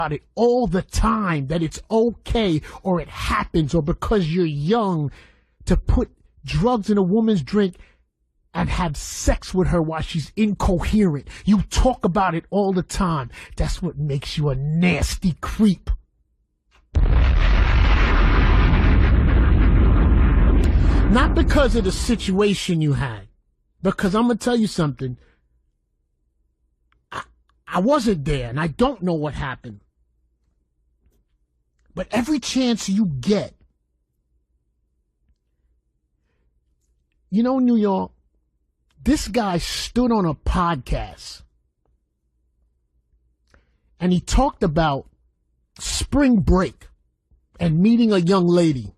about it all the time, that it's okay, or it happens, or because you're young, to put drugs in a woman's drink and have sex with her while she's incoherent. You talk about it all the time. That's what makes you a nasty creep. Not because of the situation you had, because I'm going to tell you something. I wasn't there, and I don't know what happened. But every chance you get, you know, New York, this guy stood on a podcast, and he talked about spring break and meeting a young lady,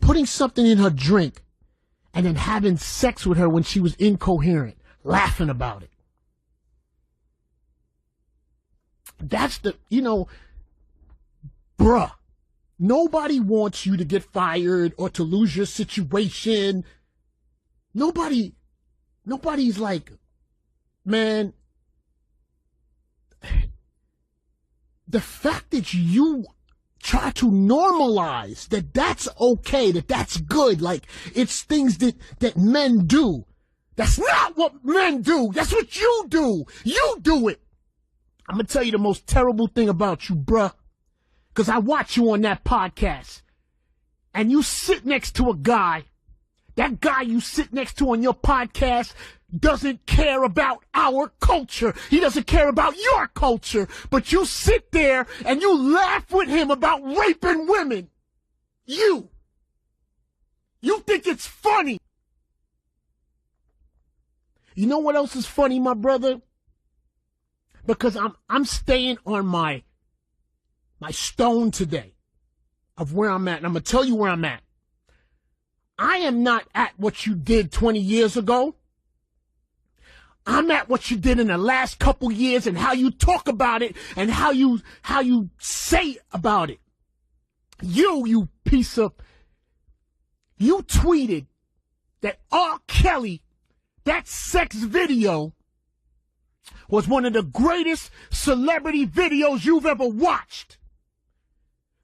putting something in her drink, and then having sex with her when she was incoherent, laughing about it. That's the, you know, bruh, nobody wants you to get fired or to lose your situation. Nobody's like, man, the fact that you try to normalize that that's okay, that that's good, like it's things that men do. That's not what men do. That's what you do. You do it. I'm going to tell you the most terrible thing about you, bruh, because I watch you on that podcast, and you sit next to a guy. That guy you sit next to on your podcast doesn't care about our culture. He doesn't care about your culture, but you sit there and you laugh with him about raping women. You think it's funny. You know what else is funny, my brother? Because I'm staying on my stone today of where I'm at. And I'm going to tell you where I'm at. I am not at what you did 20 years ago. I'm at what you did in the last couple years and how you talk about it and how you say about it. You piece of... You tweeted that R. Kelly, that sex video, was one of the greatest celebrity videos you've ever watched.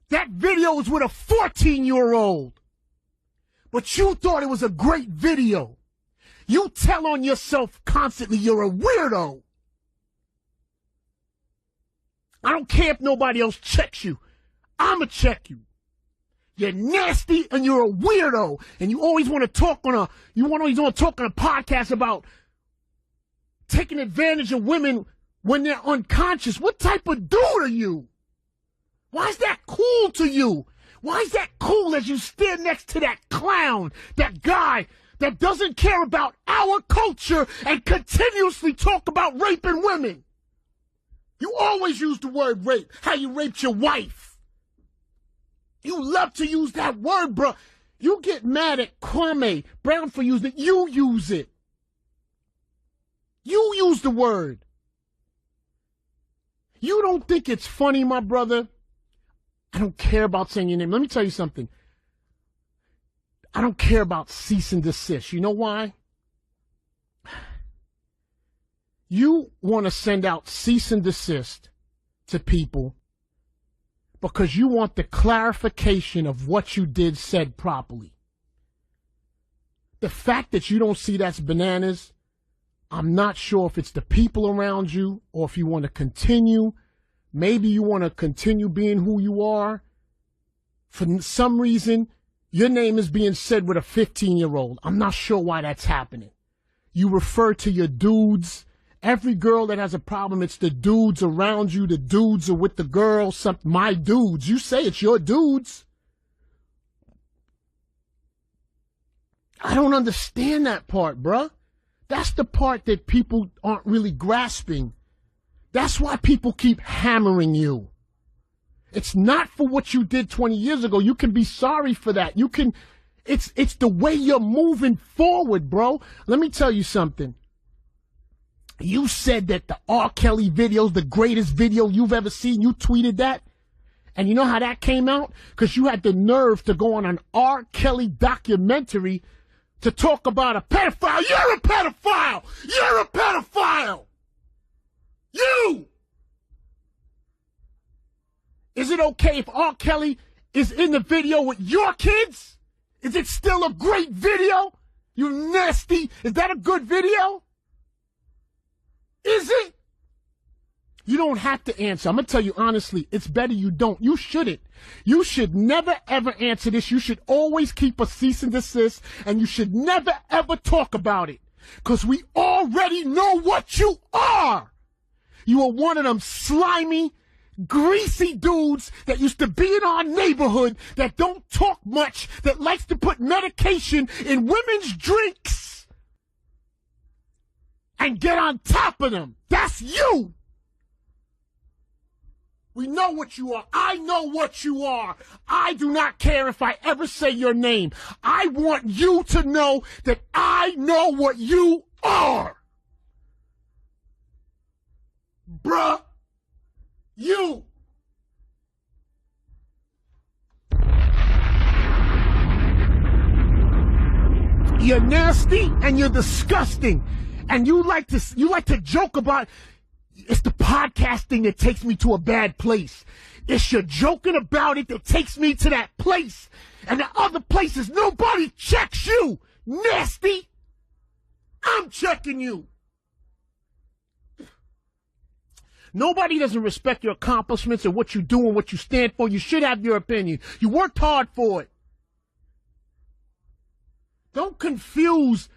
That video was with a 14-year-old. But you thought it was a great video. You tell on yourself constantly you're a weirdo. I don't care if nobody else checks you. I'ma check you. You're nasty and you're a weirdo. And you always want to talk on a podcast about taking advantage of women when they're unconscious. What type of dude are you? Why is that cool to you? Why is that cool as you stand next to that clown, that guy that doesn't care about our culture and continuously talk about raping women? You always use the word rape, how you raped your wife. You love to use that word, bro. You get mad at Kwame Brown for using it. You use it. You use the word. You don't think it's funny, my brother? I don't care about saying your name. Let me tell you something. I don't care about cease and desist. You know why? You want to send out cease and desist to people because you want the clarification of what you did said properly. The fact that you don't see that's bananas, I'm not sure if it's the people around you or if you want to continue. Maybe you want to continue being who you are. For some reason, your name is being said with a 15-year-old. I'm not sure why that's happening. You refer to your dudes. Every girl that has a problem, it's the dudes around you. The dudes are with the girls. My dudes. You say it's your dudes. I don't understand that part, bruh. That's the part that people aren't really grasping. That's why people keep hammering you. It's not for what you did 20 years ago. You can be sorry for that. You can, it's the way you're moving forward, bro. Let me tell you something. You said that the R. Kelly video is the greatest video you've ever seen. You tweeted that. And you know how that came out? Because you had the nerve to go on an R. Kelly documentary to talk about a pedophile. You're a pedophile! You're a pedophile! You! Is it okay if R. Kelly is in the video with your kids? Is it still a great video? You nasty. Is that a good video? Is it? You don't have to answer. I'm going to tell you honestly, it's better you don't. You shouldn't. You should never, ever answer this. You should always keep a cease and desist, and you should never, ever talk about it. Because we already know what you are. You are one of them slimy, greasy dudes that used to be in our neighborhood that don't talk much, that likes to put medication in women's drinks and get on top of them. That's you. We know what you are. I know what you are. I do not care if I ever say your name. I want you to know that I know what you are. Bruh, you. You're nasty and you're disgusting. And you like to joke about, it's the podcasting that takes me to a bad place. It's your joking about it that takes me to that place. And the other places, nobody checks you. Nasty. I'm checking you. Nobody doesn't respect your accomplishments or what you do and what you stand for. You should have your opinion. You worked hard for it. Don't confuse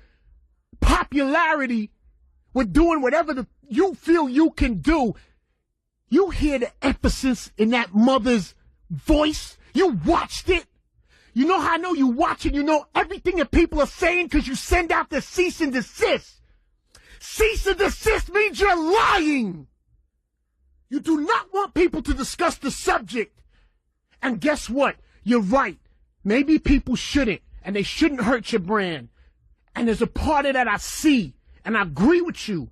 popularity with doing whatever you feel you can do. You hear the emphasis in that mother's voice. You watched it. You know how I know you watch it? You know everything that people are saying because you send out the cease and desist. Cease and desist means you're lying. You do not want people to discuss the subject. And guess what? You're right. Maybe people shouldn't, and they shouldn't hurt your brand. And there's a part of that I see, and I agree with you.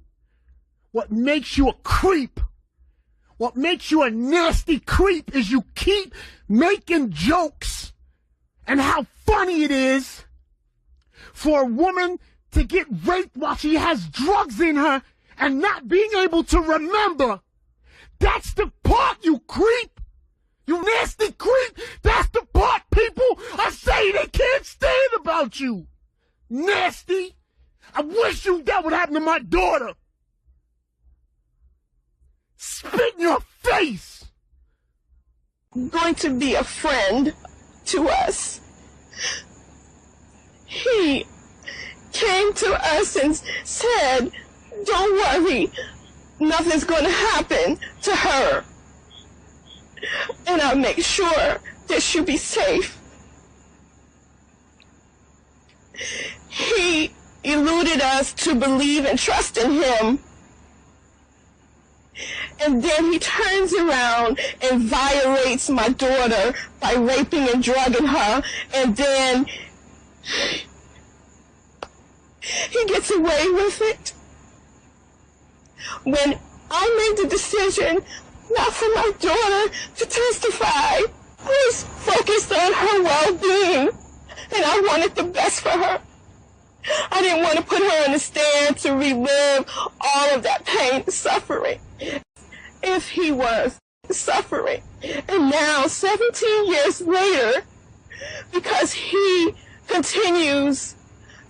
What makes you a creep, what makes you a nasty creep is you keep making jokes and how funny it is for a woman to get raped while she has drugs in her and not being able to remember. That's the part, you creep. You nasty creep. That's the part people are saying they can't stand about you. Nasty. I wish that would happen to my daughter. Spit in your face. Going to be a friend to us. He came to us and said, don't worry, nothing's going to happen to her. And I'll make sure that she'll be safe. He eluded us to believe and trust in him. And then he turns around and violates my daughter by raping and drugging her. And then he gets away with it. When I made the decision not for my daughter to testify, I was focused on her well-being, and I wanted the best for her. I didn't want to put her in the stand to relive all of that pain and suffering. If he was suffering. And now, 17 years later, because he continues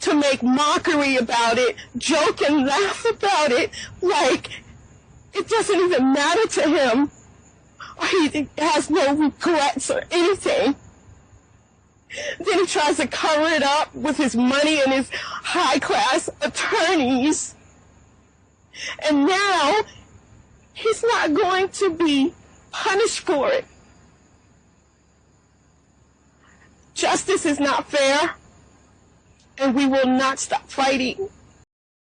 to make mockery about it, joke and laugh about it, like it doesn't even matter to him, or he has no regrets or anything. Then he tries to cover it up with his money and his high-class attorneys. And now, he's not going to be punished for it. Justice is not fair, and we will not stop fighting.